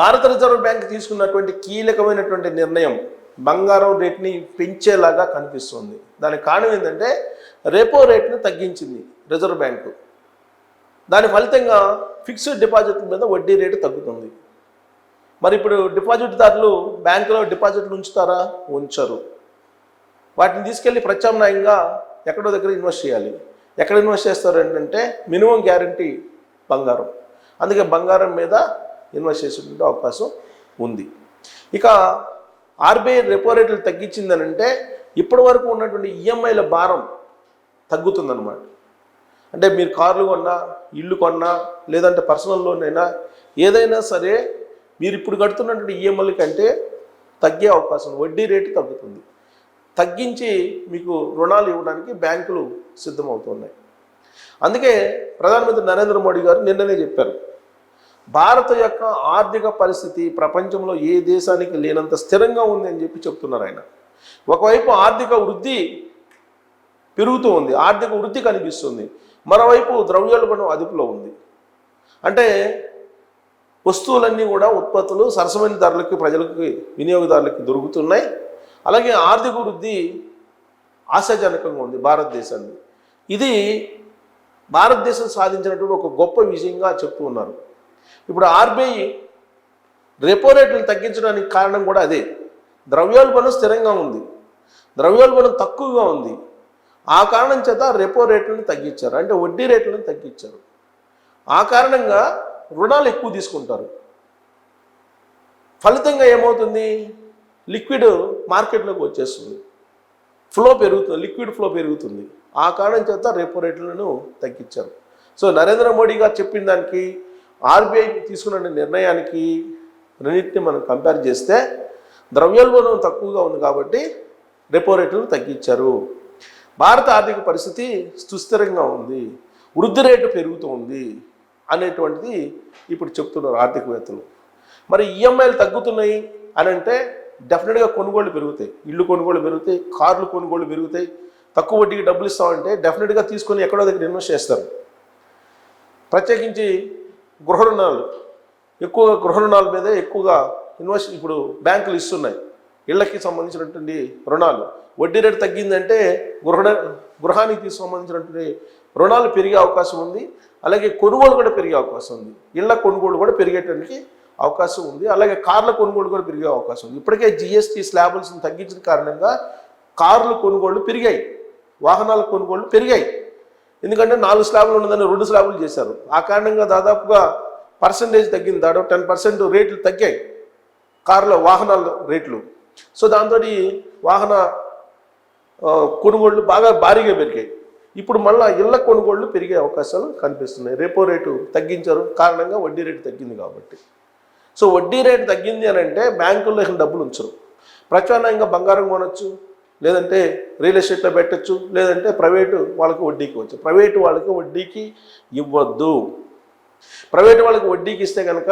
భారత reserve bank తీసుకున్నటువంటి కీలకమైనటువంటి నిర్ణయం బంగారం రేట్ని పెంచేలాగా కనిపిస్తుంది. దానికి కారణం ఏంటంటే రెపో రేట్ను తగ్గించింది రిజర్వ్ బ్యాంకు. దాని ఫలితంగా ఫిక్స్డ్ డిపాజిట్ల మీద వడ్డీ రేటు తగ్గుతుంది. మరి ఇప్పుడు డిపాజిట్దారులు బ్యాంకులో డిపాజిట్లు ఉంచుతారా? ఉంచరు. వాటిని తీసుకెళ్ళి ప్రత్యామ్నాయంగా ఎక్కడో దగ్గర ఇన్వెస్ట్ చేయాలి. ఎక్కడ ఇన్వెస్ట్ చేస్తారు ఏంటంటే మినిమం గ్యారంటీ బంగారం. అందుకే బంగారం మీద ఇన్వెస్ట్ చేసేటువంటి అవకాశం ఉంది. ఇక ఆర్బీఐ రెపో రేట్లు తగ్గించిందనంటే ఇప్పటి వరకు ఉన్నటువంటి ఈఎంఐల భారం తగ్గుతుందన్నమాట. అంటే మీరు కార్లు కొన్నా, ఇల్లు కొన్నా, లేదంటే పర్సనల్ లోన్ అయినా ఏదైనా సరే మీరు ఇప్పుడు కడుతున్నటువంటి ఈఎంఐల కంటే తగ్గే అవకాశం, వడ్డీ రేటు తగ్గుతుంది. తగ్గించి మీకు రుణాలు ఇవ్వడానికి బ్యాంకులు సిద్ధమవుతున్నాయి. అందుకే ప్రధానమంత్రి నరేంద్ర మోడీ గారు నిన్ననే చెప్పారు, భారత యొక్క ఆర్థిక పరిస్థితి ప్రపంచంలో ఏ దేశానికి లేనంత స్థిరంగా ఉంది అని చెప్తున్నారు ఆయన. ఒకవైపు ఆర్థిక వృద్ధి పెరుగుతూ ఉంది, ఆర్థిక వృద్ధి కనిపిస్తుంది, మరోవైపు ద్రవ్యోల్బణం అదుపులో ఉంది. అంటే వస్తువులన్నీ కూడా ఉత్పత్తులు సరసమైన ధరలకి ప్రజలకి వినియోగదారులకి దొరుకుతున్నాయి. అలాగే ఆర్థిక వృద్ధి ఆశాజనకంగా ఉంది భారతదేశాన్ని. ఇది భారతదేశం సాధించినటువంటి ఒక గొప్ప విజయంగా చెప్తూ ఉన్నారు. ఇప్పుడు ఆర్బీఐ రెపో రేట్లను తగ్గించడానికి కారణం కూడా అదే. ద్రవ్యోల్బణం స్థిరంగా ఉంది, ద్రవ్యోల్బణం తక్కువగా ఉంది. ఆ కారణం చేత రెపో రేట్లను తగ్గించారు, అంటే వడ్డీ రేట్లను తగ్గించారు. ఆ కారణంగా రుణాలు ఎక్కువ తీసుకుంటారు. ఫలితంగా ఏమవుతుంది? లిక్విడ్ మార్కెట్లోకి వచ్చేస్తుంది, ఫ్లో పెరుగుతుంది, లిక్విడ్ ఫ్లో పెరుగుతుంది. ఆ కారణం చేత రెపో రేట్లను తగ్గించారు. సో నరేంద్ర మోడీ గారు చెప్పిన దానికి ఆర్బీఐ తీసుకున్న నిర్ణయానికి రెండింటిని మనం కంపేర్ చేస్తే ద్రవ్యోల్బణం తక్కువగా ఉంది కాబట్టి రెపో రేట్లను తగ్గించారు. భారత ఆర్థిక పరిస్థితి సుస్థిరంగా ఉంది, వృద్ధి రేటు పెరుగుతుంది అనేటువంటిది ఇప్పుడు చెప్తున్నారు ఆర్థికవేత్తలు. మరి ఈఎంఐలు తగ్గుతున్నాయి అని అంటే డెఫినెట్గా కొనుగోళ్లు పెరుగుతాయి, ఇళ్ళు కొనుగోళ్లు పెరుగుతాయి, కార్లు కొనుగోళ్లు పెరుగుతాయి. తక్కువ వడ్డీకి డబ్బులు ఇస్తామంటే డెఫినెట్గా తీసుకొని ఎక్కడో దగ్గర ఇన్వెస్ట్ చేస్తారు. ప్రత్యేకించి గృహ రుణాలు, ఎక్కువగా గృహ రుణాల మీదే ఎక్కువగా ఇన్వెస్ట్ ఇప్పుడు బ్యాంకులు ఇస్తున్నాయి. ఇళ్ళకి సంబంధించినటువంటి రుణాలు వడ్డీ రేటు తగ్గిందంటే గృహానికి సంబంధించినటువంటి రుణాలు పెరిగే అవకాశం ఉంది. అలాగే కొనుగోలు కూడా పెరిగే అవకాశం ఉంది, ఇళ్ల కొనుగోలు కూడా పెరిగేటానికి అవకాశం ఉంది. అలాగే కార్ల కొనుగోలు కూడా పెరిగే అవకాశం ఉంది. ఇప్పటికే జిఎస్టీ స్లాబుల్స్ని తగ్గించిన కారణంగా కార్లు కొనుగోళ్లు పెరిగాయి, వాహనాల కొనుగోళ్లు పెరిగాయి. ఎందుకంటే 4 స్లాబులు ఉన్నదని 2 స్లాబులు చేశారు. ఆ కారణంగా దాదాపుగా పర్సంటేజ్ తగ్గింది, దాదాపు 10% రేట్లు తగ్గాయి కార్ల వాహనాల రేట్లు. సో దాంతో వాహన కొనుగోళ్లు బాగా భారీగా పెరిగాయి. ఇప్పుడు మళ్ళీ ఇళ్ల కొనుగోళ్లు పెరిగే అవకాశాలు కనిపిస్తున్నాయి. రెపో రేటు తగ్గించారు కారణంగా వడ్డీ రేటు తగ్గింది కాబట్టి. సో వడ్డీ రేటు తగ్గింది అని అంటే బ్యాంకుల్లో డబ్బులు ఉంచరు, ప్రత్యామ్నాయంగా బంగారం కొనొచ్చు, లేదంటే రియల్ ఎస్టేట్లో పెట్టచ్చు, లేదంటే ప్రైవేటు వాళ్ళకి వడ్డీకి వచ్చు. ప్రైవేటు వాళ్ళకి వడ్డీకి ఇవ్వద్దు. ప్రైవేటు వాళ్ళకి వడ్డీకి ఇస్తే కనుక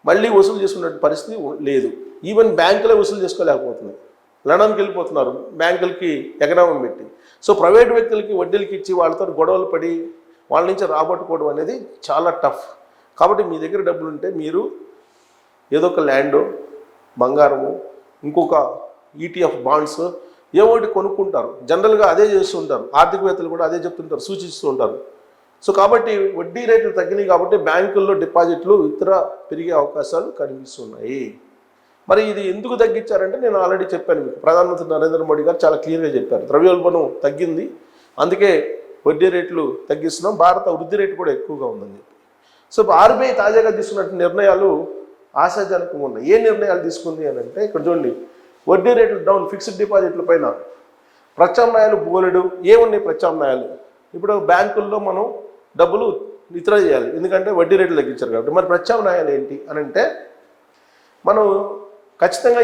మళ్ళీ వసూలు చేసుకునే పరిస్థితి లేదు. ఈవెన్ బ్యాంకులే వసూలు చేసుకోలేకపోతున్నాయి, లండన్కి వెళ్ళిపోతున్నారు బ్యాంకులకి ఎగనామం పెట్టి. సో ప్రైవేటు వ్యక్తులకి వడ్డీలకి ఇచ్చి వాళ్ళతో గొడవలు పడి వాళ్ళ నుంచి రాబట్టుకోవడం అనేది చాలా టఫ్. కాబట్టి మీ దగ్గర డబ్బులు ఉంటే మీరు ఏదో ఒక ల్యాండ్, బంగారము, ఇంకొక ఈటీఎఫ్ బాండ్స్ ఏవోటి కొనుక్కుంటారు. జనరల్గా అదే చేస్తుంటారు, ఆర్థికవేత్తలు కూడా అదే చెప్తుంటారు, సూచిస్తూ ఉంటారు. సో కాబట్టి వడ్డీ రేట్లు తగ్గినాయి కాబట్టి బ్యాంకుల్లో డిపాజిట్లు ఇతర పెరిగే అవకాశాలు కనిపిస్తున్నాయి. మరి ఇది ఎందుకు తగ్గించారంటే నేను ఆల్రెడీ చెప్పాను మీకు, ప్రధానమంత్రి నరేంద్ర మోడీ గారు చాలా క్లియర్గా చెప్పారు, ద్రవ్యోల్బణం తగ్గింది అందుకే వడ్డీ రేట్లు తగ్గిస్తున్నాం, భారత వృద్ధి రేటు కూడా ఎక్కువగా ఉందని చెప్పి. సో ఆర్బీఐ తాజాగా తీసుకున్న నిర్ణయాలు ఆశాజనకంగా ఉన్నాయి. ఏ నిర్ణయాలు తీసుకుంది అని అంటే ఇక్కడ చూడండి, వడ్డీ రేట్లు డౌన్, ఫిక్స్డ్ డిపాజిట్ల పైన ప్రత్యామ్నాయాలు బోలెడు. ఏమున్నాయి ప్రత్యామ్నాయాలు? ఇప్పుడు బ్యాంకుల్లో మనం డబ్బులు విత్డ్రా చేయాలి, ఎందుకంటే వడ్డీ రేట్లు తగ్గించారు కాబట్టి. మరి ప్రత్యామ్నాయాలు ఏంటి అని అంటే మనం ఖచ్చితంగా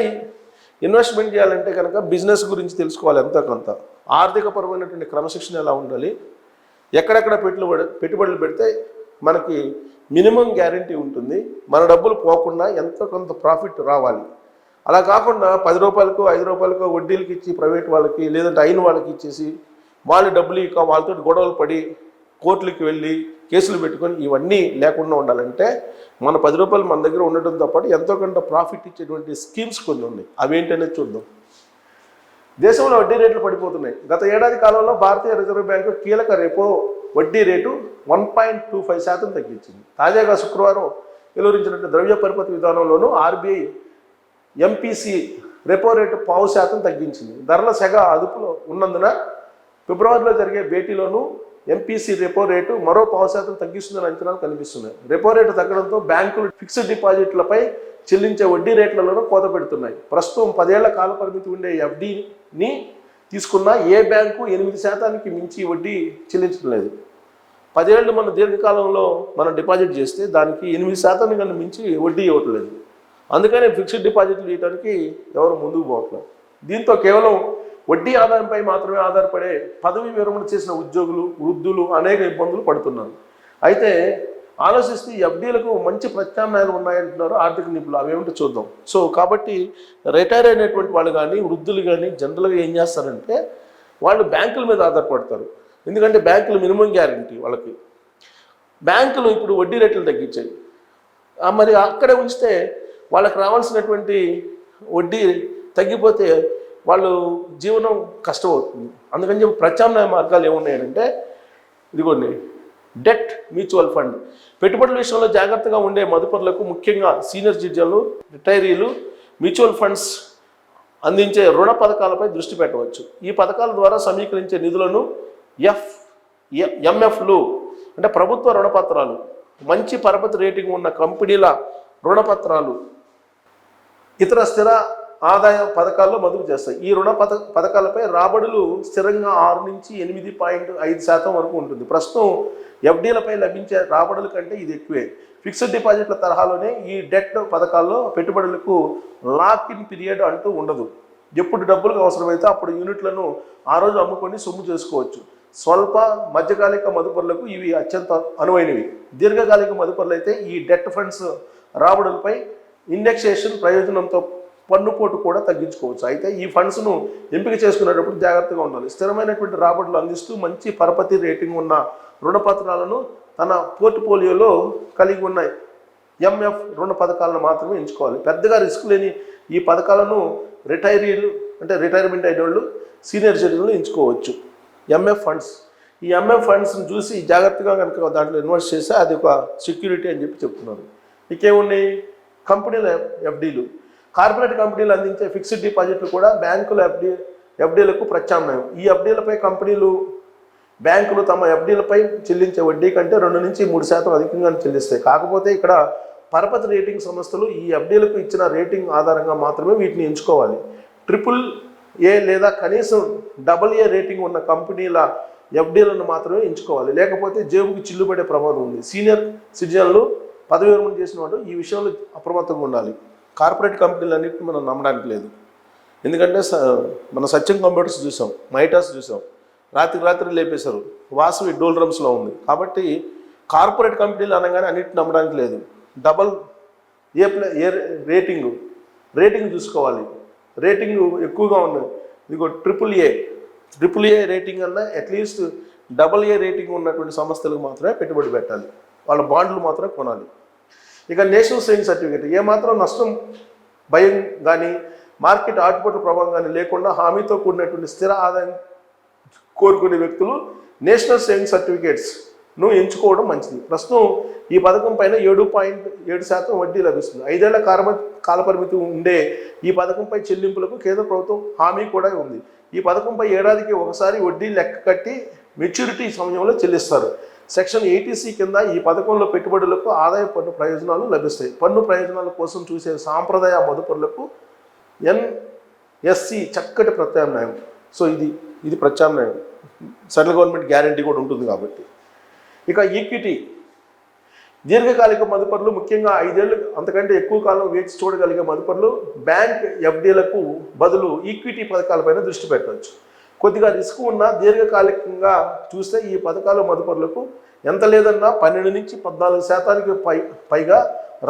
ఇన్వెస్ట్మెంట్ చేయాలంటే కనుక బిజినెస్ గురించి తెలుసుకోవాలి ఎంతో కొంత. ఆర్థికపరమైనటువంటి క్రమశిక్షణ ఎలా ఉండాలి, ఎక్కడెక్కడ పెట్టుబడులు పెడితే మనకి మినిమం గ్యారంటీ ఉంటుంది, మన డబ్బులు పోకుండా ఎంతో కొంత ప్రాఫిట్ రావాలి. అలా కాకుండా 10 రూపాయలకు 5 రూపాయలకు వడ్డీలకి ఇచ్చి ప్రైవేట్ వాళ్ళకి లేదంటే అయిన వాళ్ళకి ఇచ్చేసి వాళ్ళు డబ్బులు ఇక వాళ్ళతో గొడవలు పడి కోర్టులకు వెళ్ళి కేసులు పెట్టుకొని ఇవన్నీ లేకుండా ఉండాలంటే మన 10 రూపాయలు మన దగ్గర ఉండటంతో పాటు ఎంతో కొంత ప్రాఫిట్ ఇచ్చేటువంటి స్కీమ్స్ కొన్ని ఉన్నాయి. అవేంటనేది చూద్దాం. దేశంలో వడ్డీ రేట్లు పడిపోతున్నాయి. గత ఏడాది కాలంలో భారతీయ రిజర్వ్ బ్యాంకు కీలక రెపో వడ్డీ రేటు 1.25% తగ్గించింది. తాజాగా శుక్రవారం వెలువరించినట్టు ద్రవ్య పరపతి విధానంలోనూ ఆర్బీఐ ఎంపీసీ రెపో రేటు 0.5% తగ్గించింది. ధరల సెగ అదుపులో ఉన్నందున ఫిబ్రవరిలో జరిగే భేటీలోనూ ఎంపీసీ రెపో రేటు మరో 0.5% తగ్గిస్తుందని అంచనాలు కనిపిస్తున్నాయి. రెపో రేటు తగ్గడంతో బ్యాంకులు ఫిక్స్డ్ డిపాజిట్లపై చెల్లించే వడ్డీ రేట్లలోనూ కోత పెడుతున్నాయి. ప్రస్తుతం 10 ఏళ్ల కాల పరిమితి ఉండే ఎఫ్డీని తీసుకున్న ఏ బ్యాంకు 8% మించి వడ్డీ చెల్లించడం లేదు. 10 ఏళ్ళు మన దీర్ఘకాలంలో మనం డిపాజిట్ చేస్తే దానికి 8% కన్నా మించి వడ్డీ ఇవ్వట్లేదు. అందుకనే ఫిక్స్డ్ డిపాజిట్లు ఇవ్వడానికి ఎవరు ముందుకు పోవట్లేదు. దీంతో కేవలం వడ్డీ ఆదాయంపై మాత్రమే ఆధారపడే పదవి విరమణ చేసిన ఉద్యోగులు, వృద్ధులు అనేక ఇబ్బందులు పడుతున్నారు. అయితే ఆలోచిస్తే ఎఫ్డీలకు మంచి ప్రత్యామ్నాయాలు ఉన్నాయంటున్నారు ఆర్థిక నిపుణులు. అవేమిటో చూద్దాం. సో కాబట్టి రిటైర్ అయినటువంటి వాళ్ళు కానీ, వృద్ధులు కానీ జనరల్గా ఏం చేస్తారంటే వాళ్ళు బ్యాంకుల మీద ఆధారపడతారు. ఎందుకంటే బ్యాంకులు మినిమం గ్యారంటీ వాళ్ళకి. బ్యాంకులు ఇప్పుడు వడ్డీ రేట్లు తగ్గించాయి. మరి అక్కడే ఉంచితే వాళ్ళకి రావాల్సినటువంటి వడ్డీ తగ్గిపోతే వాళ్ళు జీవనం కష్టమవుతుంది. అందుకని చెప్పి ప్రత్యామ్నాయ మార్గాలు ఏమున్నాయంటే ఇదిగోండి, డెట్ మ్యూచువల్ ఫండ్. పెట్టుబడుల విషయంలో జాగ్రత్తగా ఉండే మదుపరులకు, ముఖ్యంగా సీనియర్ సిటిజన్లు, రిటైరీలు మ్యూచువల్ ఫండ్స్ అందించే రుణ పథకాలపై దృష్టి పెట్టవచ్చు. ఈ పథకాల ద్వారా సమీకరించే నిధులను ఎంఎఫ్లు అంటే ప్రభుత్వ రుణపత్రాలు, మంచి పరపతి రేటింగ్ ఉన్న కంపెనీల రుణపత్రాలు, ఇతర స్థిర ఆదాయ పథకాల్లో మదుపు చేస్తాయి. ఈ రుణ పథకాలపై రాబడులు స్థిరంగా 6 నుంచి 8.5% వరకు ఉంటుంది. ప్రస్తుతం ఎఫ్డీలపై లభించే రాబడుల కంటే ఇది ఎక్కువే. ఫిక్స్డ్ డిపాజిట్ల తరహాలోనే ఈ డెట్ పథకాల్లో పెట్టుబడులకు లాక్ ఇన్ పీరియడ్ అంటూ ఉండదు. ఎప్పుడు డబ్బులకు అవసరమైతే అప్పుడు యూనిట్లను ఆ రోజు అమ్ముకొని సొమ్ము చేసుకోవచ్చు. స్వల్ప మధ్యకాలిక మదుపరులకు ఇవి అత్యంత అనువైనవి. దీర్ఘకాలిక మదుపరులు అయితే ఈ డెట్ ఫండ్స్ రాబడులపై ఇండెక్సేషన్ ప్రయోజనంతో పన్నుపోటు కూడా తగ్గించుకోవచ్చు. అయితే ఈ ఫండ్స్ను ఎంపిక చేసుకునేటప్పుడు జాగ్రత్తగా ఉండాలి. స్థిరమైనటువంటి రాబడులు అందిస్తూ మంచి పరపతి రేటింగ్ ఉన్న రుణపత్రాలను తన పోర్ట్ఫోలియోలో కలిగి ఉన్న ఎంఎఫ్ రుణ పథకాలను మాత్రమే ఎంచుకోవాలి. పెద్దగా రిస్క్ లేని ఈ పథకాలను రిటైరీలు అంటే రిటైర్మెంట్ అయిన వాళ్ళు, సీనియర్ సిటిజన్లు ఎంచుకోవచ్చు. ఎంఎఫ్ ఫండ్స్, ఈ ఎంఎఫ్ ఫండ్స్ని చూసి జాగ్రత్తగా కనుక దాంట్లో ఇన్వెస్ట్ చేస్తే అది ఒక సెక్యూరిటీ అని చెప్పి చెప్తున్నారు. ఇంకేమున్నాయి? కంపెనీల ఎఫ్డీలు. కార్పొరేట్ కంపెనీలు అందించే ఫిక్స్డ్ డిపాజిట్లు కూడా బ్యాంకుల ఎఫ్డీలకు ప్రత్యామ్నాయం. ఈ ఎఫ్డీలపై బ్యాంకులు తమ ఎఫ్డీలపై చెల్లించే వడ్డీ కంటే 2 నుంచి 3% అధికంగా చెల్లిస్తాయి. కాకపోతే ఇక్కడ పరపతి రేటింగ్ సంస్థలు ఈ ఎఫ్డీలకు ఇచ్చిన రేటింగ్ ఆధారంగా మాత్రమే వీటిని ఎంచుకోవాలి. AAA లేదా కనీసం AA రేటింగ్ ఉన్న కంపెనీల ఎఫ్డీలను మాత్రమే ఎంచుకోవాలి. లేకపోతే జేబుకి చిల్లుపడే ప్రమాదం ఉంది. సీనియర్ సిటిజన్లు, పదవి విరమణ చేసిన వాడు ఈ విషయంలో అప్రమత్తంగా ఉండాలి. కార్పొరేట్ కంపెనీలన్నింటినీ మనం నమ్మడానికి లేదు. ఎందుకంటే మన సత్యం కంప్యూటర్స్ చూసాం, మైటాస్ చూసాం, రాత్రి లేపేశారు. వాసవి డోల్డ్రమ్స్లో ఉంది. కాబట్టి కార్పొరేట్ కంపెనీలు అనగానే అన్నిటిని నమ్మడానికి లేదు. AA రేటింగ్ చూసుకోవాలి. రేటింగ్ ఎక్కువగా ఉన్నది. ఇదిగో AAA రేటింగ్ అన్నా అట్లీస్ట్ AA రేటింగ్ ఉన్నటువంటి సంస్థలకు మాత్రమే పెట్టుబడి పెట్టాలి. వాళ్ళ బాండ్లు మాత్రమే కొనాలి. ఇక నేషనల్ సేవింగ్ సర్టిఫికేట్. ఏమాత్రం నష్టం భయం కానీ, మార్కెట్ ఆటుపోట్ల ప్రభావం కానీ లేకుండా హామీతో కూడినటువంటి స్థిర ఆదాయం కోరుకునే వ్యక్తులు నేషనల్ సేవింగ్ సర్టిఫికేట్స్ను ఎంచుకోవడం మంచిది. ప్రస్తుతం ఈ పథకం పైన 7.7% వడ్డీ లభిస్తుంది. 5 ఏళ్ల కాలపరిమితి ఉండే ఈ పథకంపై చెల్లింపులకు కేంద్ర ప్రభుత్వం హామీ కూడా ఉంది. ఈ పథకంపై ఏడాదికి ఒకసారి వడ్డీ లెక్క కట్టి మెచ్యూరిటీ సమయంలో చెల్లిస్తారు. సెక్షన్ 80C కింద ఈ పథకంలో పెట్టుబడులకు ఆదాయ పన్ను ప్రయోజనాలు లభిస్తాయి. పన్ను ప్రయోజనాల కోసం చూసే సాంప్రదాయ మదుపరులకు NSC చక్కటి ప్రత్యామ్నాయం. సో ఇది ప్రత్యామ్నాయం. సెంట్రల్ గవర్నమెంట్ గ్యారంటీ కూడా ఉంటుంది కాబట్టి. ఇక ఈక్విటీ. దీర్ఘకాలిక మదుపరులు, ముఖ్యంగా 5 ఏళ్ళు అంతకంటే ఎక్కువ కాలం వేచి చూడగలిగే మదుపరులు బ్యాంక్ ఎఫ్డీలకు బదులు ఈక్విటీ పథకాలపైన దృష్టి పెట్టవచ్చు. కొద్దిగా రిస్క్ ఉన్న దీర్ఘకాలికంగా చూస్తే ఈ పథకాల మదుపరులకు ఎంత లేదన్నా 12 నుంచి 14% పైగా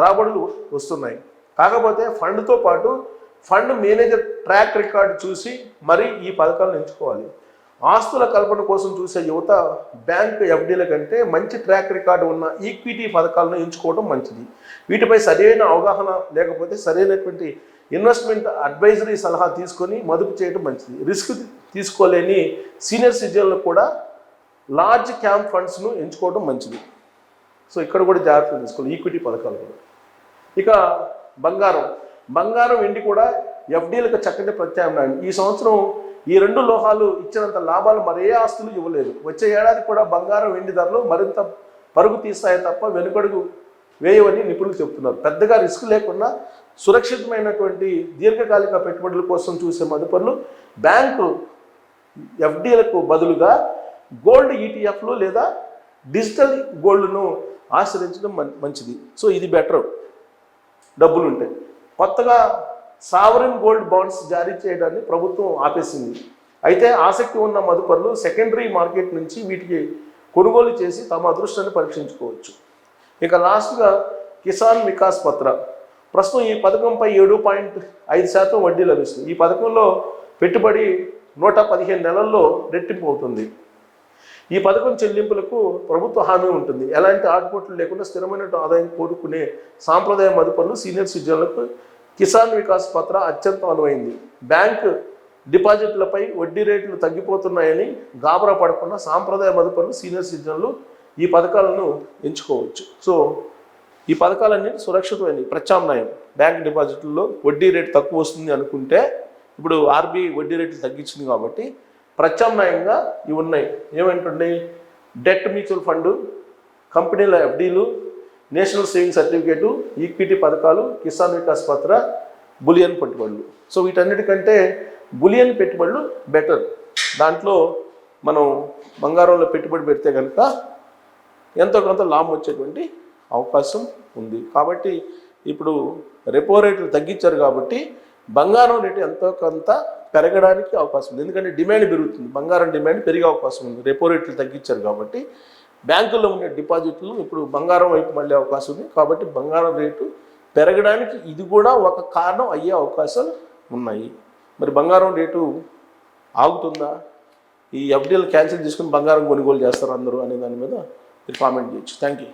రాబడులు వస్తున్నాయి. కాకపోతే ఫండ్తో పాటు ఫండ్ మేనేజర్ ట్రాక్ రికార్డు చూసి మరి ఈ పథకాలను ఎంచుకోవాలి. ఆస్తుల కల్పన కోసం చూసే యువత బ్యాంక్ ఎఫ్డీల కంటే మంచి ట్రాక్ రికార్డు ఉన్న ఈక్విటీ పథకాలను ఎంచుకోవడం మంచిది. వీటిపై సరైన అవగాహన లేకపోతే సరైనటువంటి ఇన్వెస్ట్మెంట్ అడ్వైజరీ సలహా తీసుకొని మదుపు చేయడం మంచిది. రిస్క్ తీసుకోలేని సీనియర్ సిటిజన్లు కూడా లార్జ్ క్యాప్ ఫండ్స్ను ఎంచుకోవడం మంచిది. సో ఇక్కడ కూడా జాగ్రత్తలు తీసుకోవాలి, ఈక్విటీ పథకాలు కూడా. ఇక బంగారం వెండి కూడా ఎఫ్డీలకు చక్కటి ప్రత్యామ్నాయం. ఈ సంవత్సరం ఈ రెండు లోహాలు ఇచ్చినంత లాభాలు మరే ఆస్తులు ఇవ్వలేదు. వచ్చే ఏడాది కూడా బంగారం వెండి ధరలు మరింత పరుగు తీస్తాయి తప్ప వెనుకడుగు వేయవని నిపుణులు చెబుతున్నారు. పెద్దగా రిస్క్ లేకుండా సురక్షితమైనటువంటి దీర్ఘకాలిక పెట్టుబడుల కోసం చూసే మదుపర్లు బ్యాంకు ఎఫ్డీలకు బదులుగా గోల్డ్ ఈటీఎఫ్లు లేదా డిజిటల్ గోల్డ్ను ఆశ్రయించడం మంచిది. సో ఇది బెటర్, డబ్బులు ఉంటాయి. కొత్తగా సావరిన్ గోల్డ్ బాండ్స్ జారీ చేయడాన్ని ప్రభుత్వం ఆపేసింది. అయితే ఆసక్తి ఉన్న మదుపర్లు సెకండరీ మార్కెట్ నుంచి వీటికి కొనుగోలు చేసి తమ అదృష్టాన్ని పరీక్షించుకోవచ్చు. ఇక లాస్ట్గా కిసాన్ వికాస్ పత్ర. ప్రస్తుతం ఈ పథకంపై 7.5% వడ్డీ లభిస్తుంది. ఈ పథకంలో పెట్టుబడి 115 నెలల్లో రెట్టింపు అవుతుంది. ఈ పథకం చెల్లింపులకు ప్రభుత్వ హామీ ఉంటుంది. ఎలాంటి ఆటుపోట్లు లేకుండా స్థిరమైన ఆదాయం కోరుకునే సాంప్రదాయ మదుపర్లు సీనియర్ సిటిజన్లకు కిసాన్ వికాస్ పత్ర అత్యంత అనువైంది. బ్యాంక్ డిపాజిట్లపై వడ్డీ రేట్లు తగ్గిపోతున్నాయని గాబరా పడకుండా సాంప్రదాయ మదుపర్లు సీనియర్ సిటిజన్లు ఈ పథకాలను ఎంచుకోవచ్చు. సో ఈ పథకాలన్నీ సురక్షితమైనవి, ప్రత్యామ్నాయం. బ్యాంక్ డిపాజిట్లలో వడ్డీ రేటు తక్కువ వస్తుంది అనుకుంటే ఇప్పుడు ఆర్బీఐ వడ్డీ రేట్లు తగ్గించింది కాబట్టి ప్రత్యామ్నాయంగా ఇవి ఉన్నాయి. ఏమంటుండే డెట్ మ్యూచువల్ ఫండ్, కంపెనీల ఎఫ్డీలు, నేషనల్ సేవింగ్ సర్టిఫికేటు, ఈక్విటీ పథకాలు, కిసాన్ వికాస్ పత్ర, బులియన్ పెట్టుబడులు. సో వీటన్నిటికంటే బులియన్ పెట్టుబడులు బెటర్. దాంట్లో మనం బంగారంలో పెట్టుబడి పెడితే కనుక ఎంతో కొంత లాభం వచ్చేటువంటి అవకాశం ఉంది. కాబట్టి ఇప్పుడు రెపో రేట్లు తగ్గించారు కాబట్టి బంగారం రేటు ఎంతో కొంత పెరగడానికి అవకాశం ఉంది. ఎందుకంటే డిమాండ్ పెరుగుతుంది, బంగారం డిమాండ్ పెరిగే అవకాశం ఉంది. రెపో రేట్లు తగ్గించారు కాబట్టి బ్యాంకుల్లో ఉండే డిపాజిట్లు ఇప్పుడు బంగారం వైపు మళ్ళీ అవకాశం ఉంది. కాబట్టి బంగారం రేటు పెరగడానికి ఇది కూడా ఒక కారణం అయ్యే అవకాశాలు ఉన్నాయి. మరి బంగారం రేటు ఆగుతుందా, ఈ ఎఫ్డీలు క్యాన్సిల్ చేసుకుని బంగారం కొనుగోలు చేస్తారు అందరూ అనే దాని మీద మీరు కామెంట్ చేయొచ్చు. Thank you.